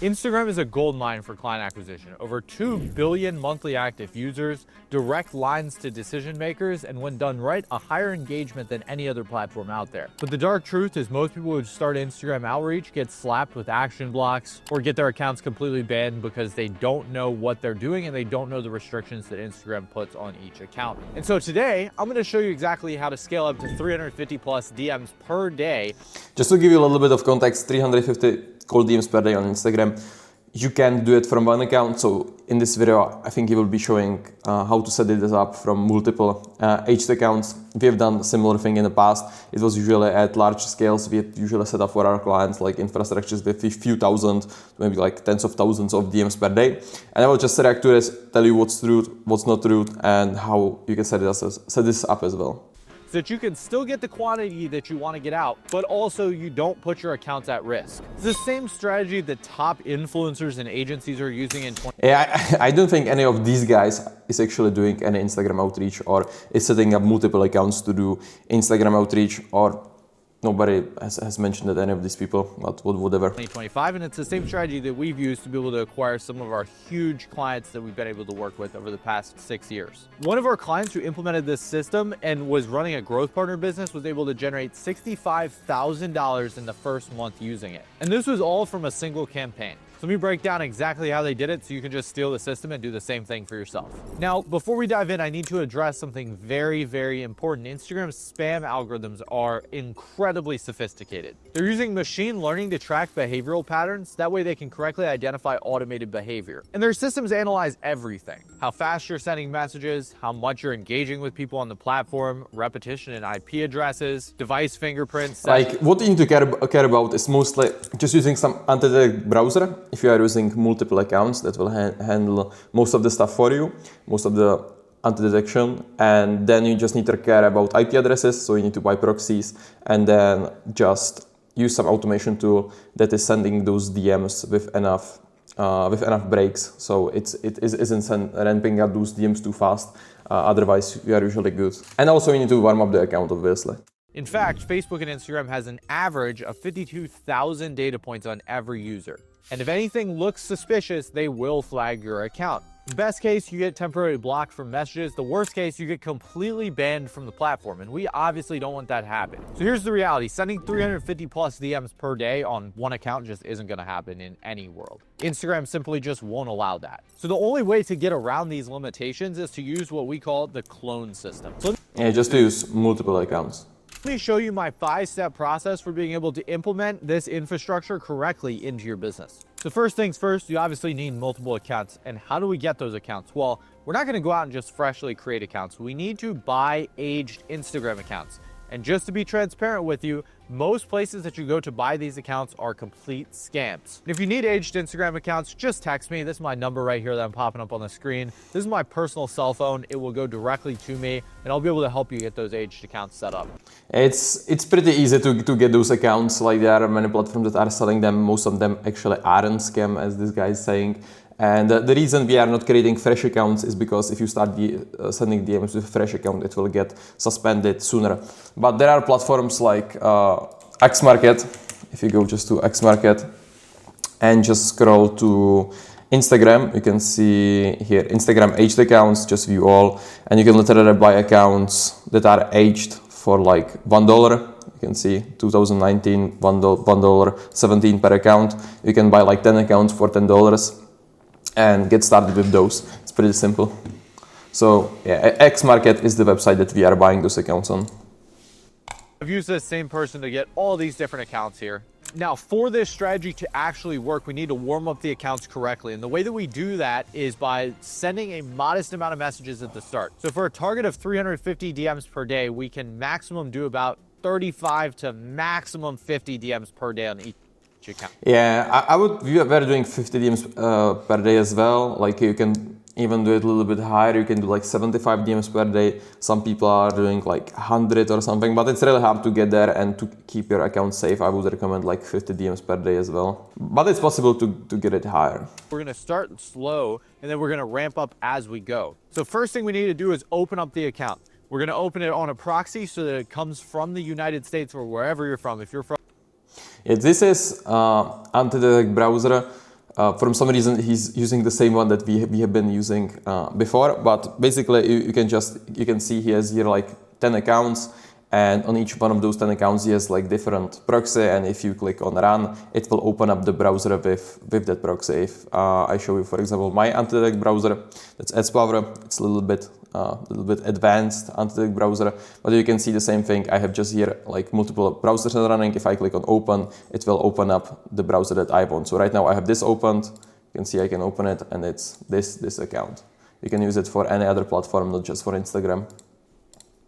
Instagram is a gold mine for client acquisition. Over 2 billion monthly active users, direct lines to decision makers, and when done right, a higher engagement than any other platform out there. But the dark truth is most people who start Instagram outreach get slapped with action blocks or get their accounts completely banned because they don't know what they're doing and they don't know the restrictions that Instagram puts on each account. And so today, I'm gonna show you exactly how to scale up to 350 plus DMs per day. Just to give you a little bit of context, 350 cold DMs per day on Instagram. You can do it from one account. So in this video, I think he will be showing how to set this up from multiple aged accounts. We have done a similar thing in the past. It was usually at large scales. We had usually set up for our clients like infrastructures with a few thousand, maybe like tens of thousands of DMs per day. And I will just react to this, tell you what's true, what's not true, and how you can set this up as well. So that you can still get the quantity that you want to get out, but also you don't put your accounts at risk. It's the same strategy that top influencers and agencies are using in I don't think any of these guys is actually doing any Instagram outreach or is setting up multiple accounts to do Instagram outreach, or nobody has mentioned that any of these people, but whatever. 2025, and it's the same strategy that we've used to be able to acquire some of our huge clients that we've been able to work with over the past 6 years. One of our clients who implemented this system and was running a growth partner business was able to generate $65,000 in the first month using it. And this was all from a single campaign. So let me break down exactly how they did it so you can just steal the system and do the same thing for yourself. Now, before we dive in, I need to address something very, very important. Instagram's spam algorithms are incredibly sophisticated. They're using machine learning to track behavioral patterns. That way they can correctly identify automated behavior. And their systems analyze everything. How fast you're sending messages, how much you're engaging with people on the platform, repetition and IP addresses, device fingerprints. Like what you need to care about is mostly just using some anti-detect browser. If you are using multiple accounts, that will handle most of the stuff for you, most of the anti-detection, and then you just need to care about IP addresses, so you need to buy proxies, and then just use some automation tool that is sending those DMs with enough breaks, so it isn't ramping up those DMs too fast. Otherwise, you are usually good. And also, you need to warm up the account, obviously. In fact, Facebook and Instagram has an average of 52,000 data points on every user. And if anything looks suspicious, they will flag your account. Best case, you get temporarily blocked from messages. The worst case, you get completely banned from the platform. And we obviously don't want that to happen. So here's the reality. Sending 350 plus DMs per day on one account just isn't going to happen in any world. Instagram simply just won't allow that. So the only way to get around these limitations is to use what we call the clone system. So just to use multiple accounts. Let me show you my 5-step process for being able to implement this infrastructure correctly into your business. So first things first, you obviously need multiple accounts. And how do we get those accounts? Well, we're not going to go out and just freshly create accounts. We need to buy aged Instagram accounts. And just to be transparent with you, most places that you go to buy these accounts are complete scams. If you need aged Instagram accounts, just text me. This is my number right here that I'm popping up on the screen. This is my personal cell phone. It will go directly to me and I'll be able to help you get those aged accounts set up. It's pretty easy to get those accounts. Like there are many platforms that are selling them. Most of them actually aren't scam, as this guy is saying. And the reason we are not creating fresh accounts is because if you start sending DMs with a fresh account, it will get suspended sooner. But there are platforms like Xmarket. If you go just to Xmarket and just scroll to Instagram, you can see here Instagram aged accounts, just view all, and you can literally buy accounts that are aged for like $1. You can see 2019, $1, 17 per account. You can buy like 10 accounts for $10. And get started with those. It's pretty simple. So yeah, Xmarket is the website that we are buying those accounts on. I've used this same person to get all these different accounts here. Now, for this strategy to actually work, we need to warm up the accounts correctly. And the way that we do that is by sending a modest amount of messages at the start. So for a target of 350 DMs per day, we can maximum do about 35 to maximum 50 DMs per day on each account. Yeah, we were doing 50 DMs per day as well. Like you can even do it a little bit higher. You can do like 75 DMs per day. Some people are doing like 100 or something, but it's really hard to get there, and to keep your account safe, I would recommend like 50 DMs per day as well. But it's possible to get it higher. We're gonna start slow and then we're gonna ramp up as we go. So first thing we need to do is open up the account. We're gonna open it on a proxy so that it comes from the United States or wherever you're from. If you're from Yeah, this is anti-detect browser. from some reason, he's using the same one that we have been using before. But basically, you can see he has here like 10 accounts, and on each one of those 10 accounts, he has like different proxy. And if you click on run, it will open up the browser with that proxy. If I show you, for example, my anti-detect browser, that's Explorer. It's a little bit advanced anti-detect browser, but you can see the same thing. I have just here like multiple browsers running. If I click on open, it will open up the browser that I want. So right now I have this opened. You can see I can open it, and it's this account. You can use it for any other platform, not just for Instagram.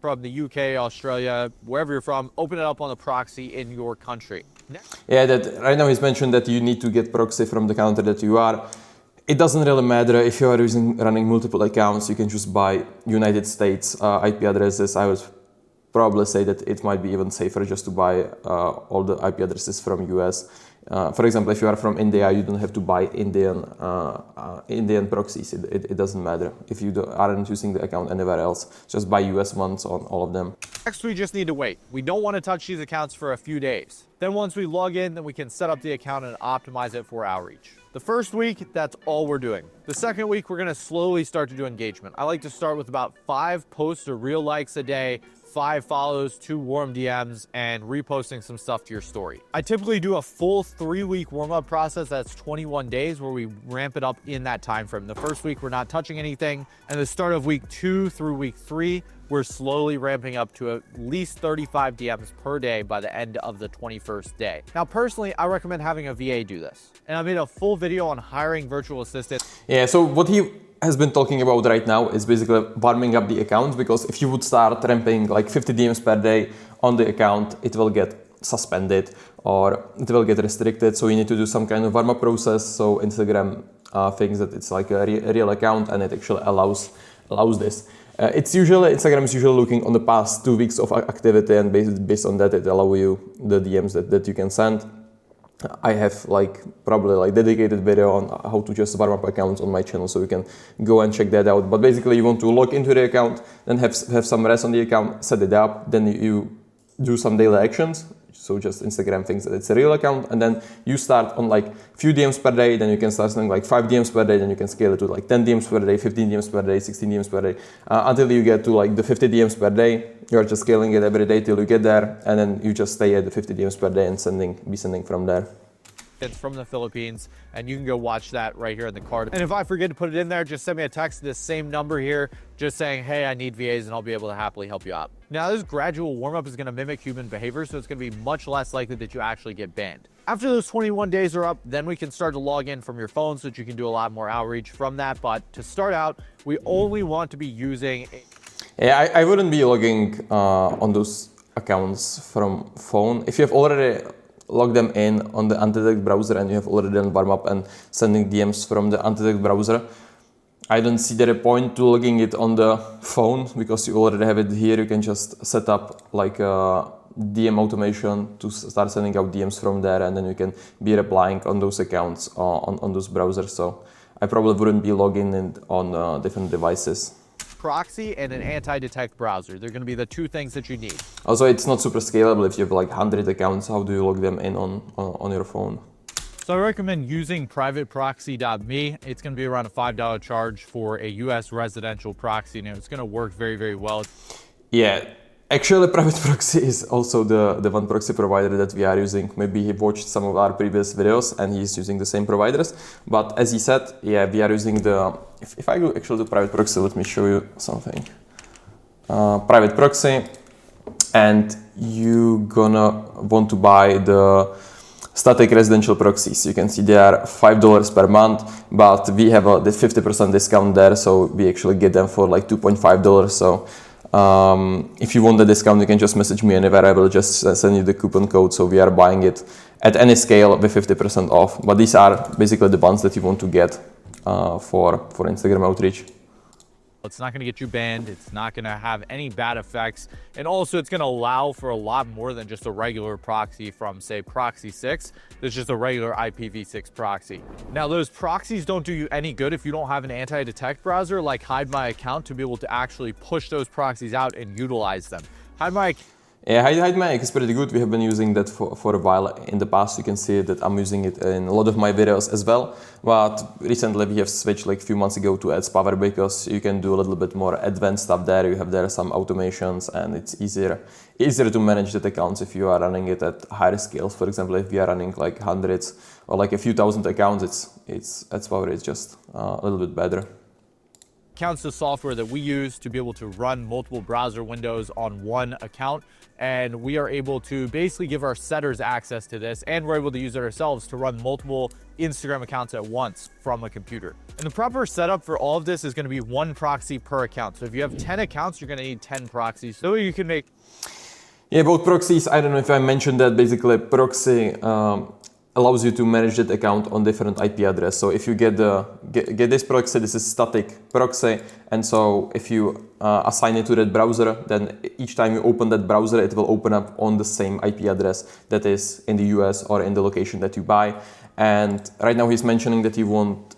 From the UK, Australia, wherever you're from, open it up on the proxy in your country. Yeah, that right now he's mentioned that you need to get proxy from the country that you are. It doesn't really matter if you are running multiple accounts. You can just buy United States IP addresses. I would probably say that it might be even safer just to buy all the IP addresses from US. For example, if you are from India, you don't have to buy Indian proxies. It doesn't matter if you aren't using the account anywhere else. Just buy US ones on all of them. Next, we just need to wait. We don't want to touch these accounts for a few days. Then once we log in, then we can set up the account and optimize it for outreach. The first week, that's all we're doing. The second week, we're going to slowly start to do engagement. I like to start with about 5 posts or real likes a day, 5 follows, 2 warm DMs, and reposting some stuff to your story. I typically do a full 3-week warm-up process. That's 21 days where we ramp it up in that time frame. The first week, we're not touching anything. And the start of week 2 through week 3, we're slowly ramping up to at least 35 DMs per day by the end of the 21st day. Now, personally, I recommend having a VA do this. And I made a full video on hiring virtual assistants. Yeah, so what he has been talking about right now is basically warming up the account, because if you would start ramping like 50 DMs per day on the account, it will get suspended or it will get restricted. So you need to do some kind of warm-up process. So Instagram thinks that it's like a real account, and it actually allows this. Instagram is usually looking on the past 2 weeks of activity, and based on that, it allows you the DMs that you can send. I have probably dedicated video on how to just warm up accounts on my channel, so you can go and check that out. But basically, you want to log into the account, then have some rest on the account, set it up, then you do some daily actions. So just Instagram thinks that it's a real account, and then you start on few DMs per day, then you can start sending 5 DMs per day, then you can scale it to 10 DMs per day, 15 DMs per day, 16 DMs per day, until you get to the 50 DMs per day. You're just scaling it every day till you get there, and then you just stay at the 50 DMs per day and be sending from there. It's from the Philippines, and you can go watch that right here in the card. And if I forget to put it in there, just send me a text to this same number here, just saying, hey, I need VAs, and I'll be able to happily help you out. Now, this gradual warm-up is going to mimic human behavior, so it's going to be much less likely that you actually get banned. After those 21 days are up, then we can start to log in from your phone so that you can do a lot more outreach from that. But to start out, we only want to be using Yeah, I wouldn't be logging on those accounts from phone. If you have already log them in on the anti-detect browser and you have already done warm up and sending DMs from the anti-detect browser, I don't see that a point to logging it on the phone, because you already have it here. You can just set up a DM automation to start sending out DMs from there, and then you can be replying on those accounts on those browsers. So I probably wouldn't be logging in on different devices. Proxy and an anti-detect browser. They're going to be the 2 things that you need. Also, it's not super scalable. If you have 100 accounts, how do you log them in on your phone? So I recommend using privateproxy.me. It's going to be around a $5 charge for a US residential proxy, and it's going to work very, very well. Yeah, actually, Private Proxy is also the one proxy provider that we are using. Maybe he watched some of our previous videos and he's using the same providers. But as he said, yeah, we are using if I go actually to Private Proxy, let me show you something. Private Proxy, and you gonna want to buy the static residential proxies. You can see they are $5 per month, but we have the 50% discount there, so we actually get them for $2.5. So if you want the discount, you can just message me anywhere. I will just send you the coupon code. So we are buying it at any scale with 50% off. But these are basically the ones that you want to get for Instagram outreach. It's not going to get you banned. It's not going to have any bad effects. And also, it's going to allow for a lot more than just a regular proxy from, say, Proxy 6. It's just a regular IPv6 proxy. Now, those proxies don't do you any good if you don't have an anti-detect browser like Hide My Account to be able to actually push those proxies out and utilize them. Hide My Yeah, HideMagic is pretty good. We have been using that for a while in the past. You can see that I'm using it in a lot of my videos as well. But recently we have switched like a few months ago to Ads Power because you can do a little bit more advanced stuff there. You have there some automations and it's easier to manage the accounts if you are running it at higher scales. For example, if we are running like hundreds or like a few thousand accounts, it's Ads Power is just a little bit better. Accounts the software that we use to be able to run multiple browser windows on one account, and we are able to basically give our setters access to this, and we're able to use it ourselves to run multiple Instagram accounts at once from a computer. And the proper setup for all of this is going to be one proxy per account. So if you have 10 accounts, you're going to need 10 proxies so you can make. Yeah, both proxies, I don't know if I mentioned that, basically proxy allows you to manage that account on different IP address. So if you get this proxy, this is static proxy, and so if you assign it to that browser, then each time you open that browser, it will open up on the same IP address that is in the US or in the location that you buy. And right now he's mentioning that you want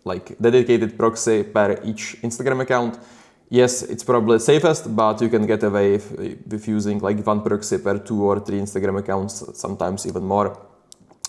like dedicated proxy per each Instagram account. Yes, it's probably safest, but you can get away with using like one proxy per 2 or 3 Instagram accounts, sometimes even more.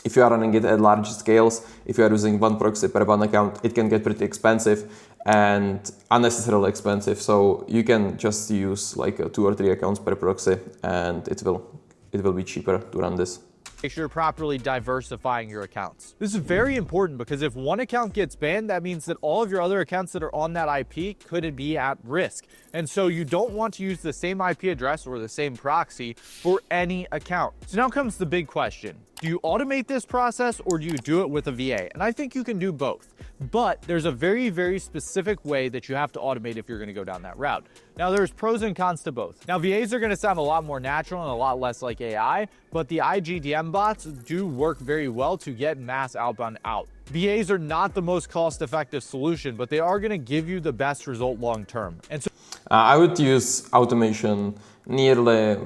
If you are running it at large scales, if you are using one proxy per one account, it can get pretty expensive and unnecessarily expensive. So you can just use like 2 or 3 accounts per proxy, and it will be cheaper to run this. Make sure you're properly diversifying your accounts. This is very important because if one account gets banned, that means that all of your other accounts that are on that IP could be at risk. And so you don't want to use the same IP address or the same proxy for any account. So now comes the big question. Do you automate this process or do you do it with a VA? And I think you can do both, but there's a very, very specific way that you have to automate if you're going to go down that route. Now there's pros and cons to both. Now VAs are going to sound a lot more natural and a lot less like AI, but the IGDM bots do work very well to get mass outbound out. VAs are not the most cost-effective solution, but they are going to give you the best result long term. And so I would use automation nearly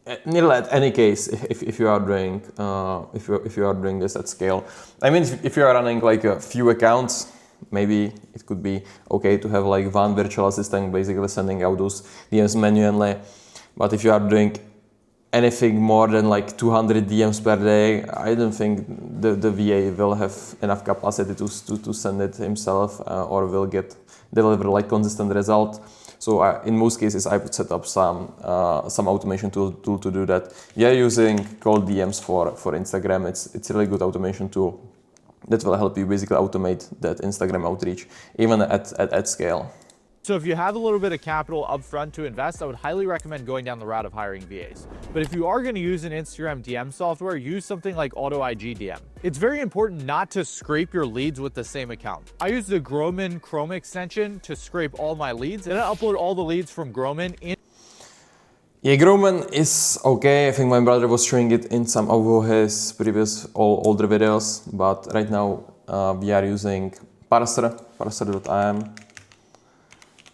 at any case if you are doing if you are doing this at scale. I mean, if you are running like a few accounts, maybe it could be okay to have like one virtual assistant basically sending out those DMs manually. But if you are doing anything more than like 200 DMs per day, I don't think the VA will have enough capacity to send it himself or will deliver like consistent result. So in most cases, I would set up some automation tool to do that. We are using cold DMs for Instagram. It's a really good automation tool that will help you basically automate that Instagram outreach, even at scale. So if you have a little bit of capital upfront to invest, I would highly recommend going down the route of hiring VAs. But if you are going to use an Instagram DM software, use something like Auto IGDM. It's very important not to scrape your leads with the same account. I use the Groman Chrome extension to scrape all my leads, and I upload all the leads from Groman in. Yeah, Groman is okay. I think my brother was showing it in some of his previous older videos, but right now we are using parser.im.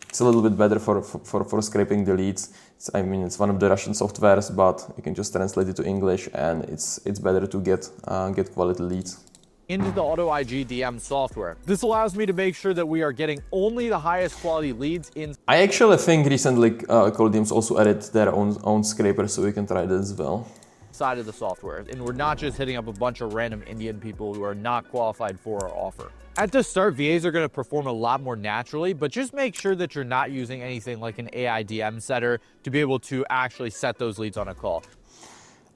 It's a little bit better for scraping the leads. It's one of the Russian softwares, but you can just translate it to English, and it's better to get quality leads. Into the Auto IGDM software. This allows me to make sure that we are getting only the highest quality leads in. I actually think recently Cold DMs also added their own scraper, so we can try that as well. Side of the software, and we're not just hitting up a bunch of random Indian people who are not qualified for our offer. At the start, VAs are going to perform a lot more naturally, but just make sure that you're not using anything like an AI DM setter to be able to actually set those leads on a call.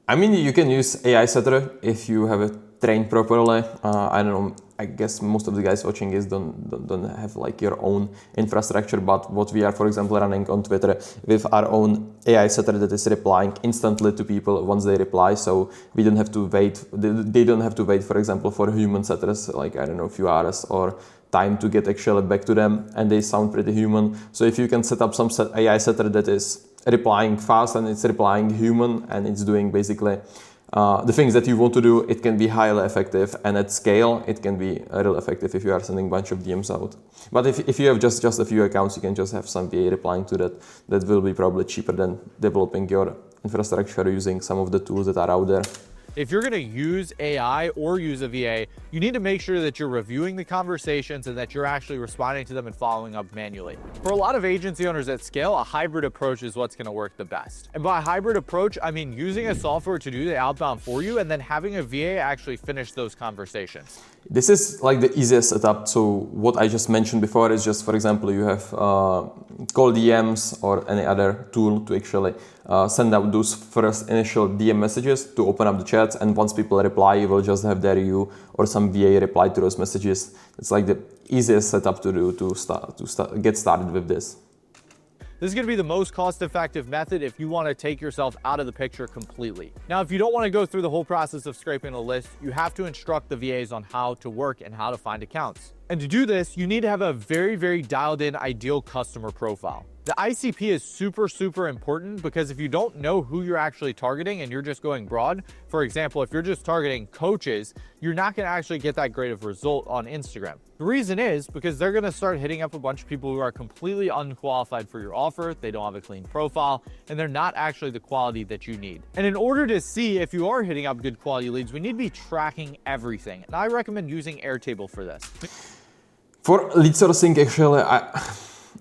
I mean, you can use AI setter if you have it trained properly. I don't know. I guess most of the guys watching this don't have like your own infrastructure, but what we are, for example, running on Twitter with our own AI setter that is replying instantly to people once they reply, so we don't have to wait. They don't have to wait, for example, for human setters, like I don't know, a few hours or time to get actually back to them, and they sound pretty human. So if you can set up some AI setter that is replying fast and it's replying human and it's doing basically the things that you want to do, it can be highly effective, and at scale it can be real effective if you are sending a bunch of DMs out. But if you have just a few accounts, you can just have some VA replying to that. That will be probably cheaper than developing your infrastructure using some of the tools that are out there. If you're gonna use AI or use a VA, you need to make sure that you're reviewing the conversations and that you're actually responding to them and following up manually. For a lot of agency owners at scale, a hybrid approach is what's gonna work the best. And by hybrid approach, I mean using a software to do the outbound for you and then having a VA actually finish those conversations. This is like the easiest setup. So what I just mentioned before is just, for example, you have call DMs or any other tool to actually send out those first initial DM messages to open up the chats, and once people reply, you will just have their you or some VA reply to those messages. It's like the easiest setup to do to get started with this. This is going to be the most cost-effective method if you want to take yourself out of the picture completely. Now, if you don't want to go through the whole process of scraping a list, you have to instruct the VAs on how to work and how to find accounts. And to do this, you need to have a very, very dialed in ideal customer profile. The ICP is super important because if you don't know who you're actually targeting and you're just going broad, for example, if you're just targeting coaches, you're not going to actually get that great of a result on Instagram. The reason is because they're going to start hitting up a bunch of people who are completely unqualified for your offer. They don't have a clean profile and they're not actually the quality that you need. And in order to see if you are hitting up good quality leads, we need to be tracking everything. And I recommend using Airtable for this. For lead sourcing, actually,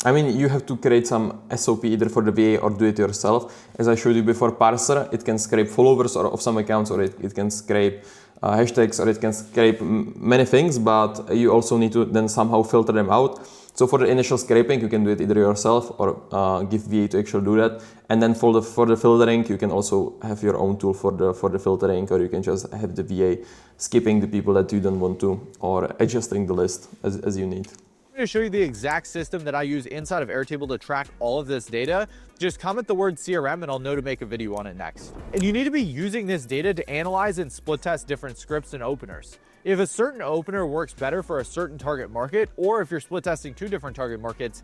I mean, you have to create some SOP either for the VA or do it yourself. As I showed you before, Parser, it can scrape followers of some accounts, or it can scrape hashtags, or it can scrape many things, but you also need to then somehow filter them out. So for the initial scraping, you can do it either yourself or give VA to actually do that. And then for the filtering, you can also have your own tool for the filtering, or you can just have the VA skipping the people that you don't want to, or adjusting the list as you need. I'm going to show you the exact system that I use inside of Airtable to track all of this data. Just comment the word CRM and I'll know to make a video on it next. And you need to be using this data to analyze and split test different scripts and openers. If a certain opener works better for a certain target market, or if you're split testing two different target markets.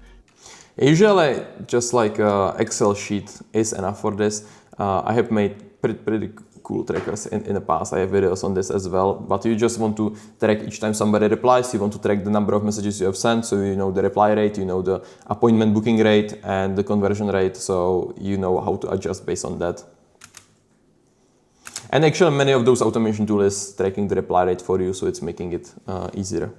Usually just like an Excel sheet is enough for this. I have made pretty cool trackers in the past. I have videos on this as well, but you just want to track each time somebody replies. You want to track the number of messages you have sent, so you know the reply rate, you know the appointment booking rate and the conversion rate, so you know how to adjust based on that. And actually many of those automation tools is tracking the reply rate for you, so it's making it easier.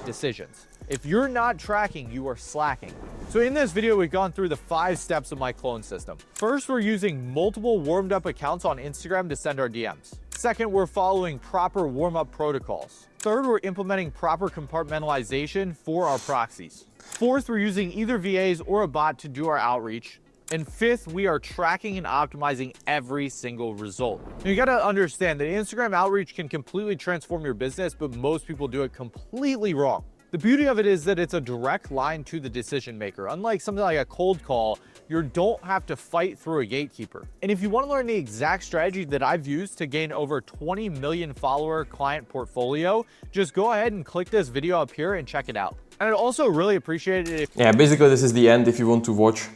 Decisions. If you're not tracking, you are slacking. So in this video, we've gone through the 5 steps of my clone system. First, we're using multiple warmed up accounts on Instagram to send our DMs. Second, we're following proper warm-up protocols. Third, we're implementing proper compartmentalization for our proxies. Fourth, we're using either VAs or a bot to do our outreach. And fifth, we are tracking and optimizing every single result. Now, you gotta understand that Instagram outreach can completely transform your business, but most people do it completely wrong. The beauty of it is that it's a direct line to the decision maker. Unlike something like a cold call, you don't have to fight through a gatekeeper. And if you want to learn the exact strategy that I've used to gain over 20 million follower client portfolio, just go ahead and click this video up here and check it out. And I'd also really appreciate it if... Yeah, basically this is the end. If you want to watch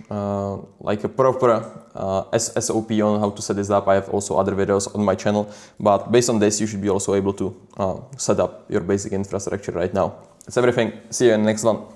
like a proper SOP on how to set this up, I have also other videos on my channel. But based on this, you should be also able to set up your basic infrastructure right now. That's everything. See you in the next one.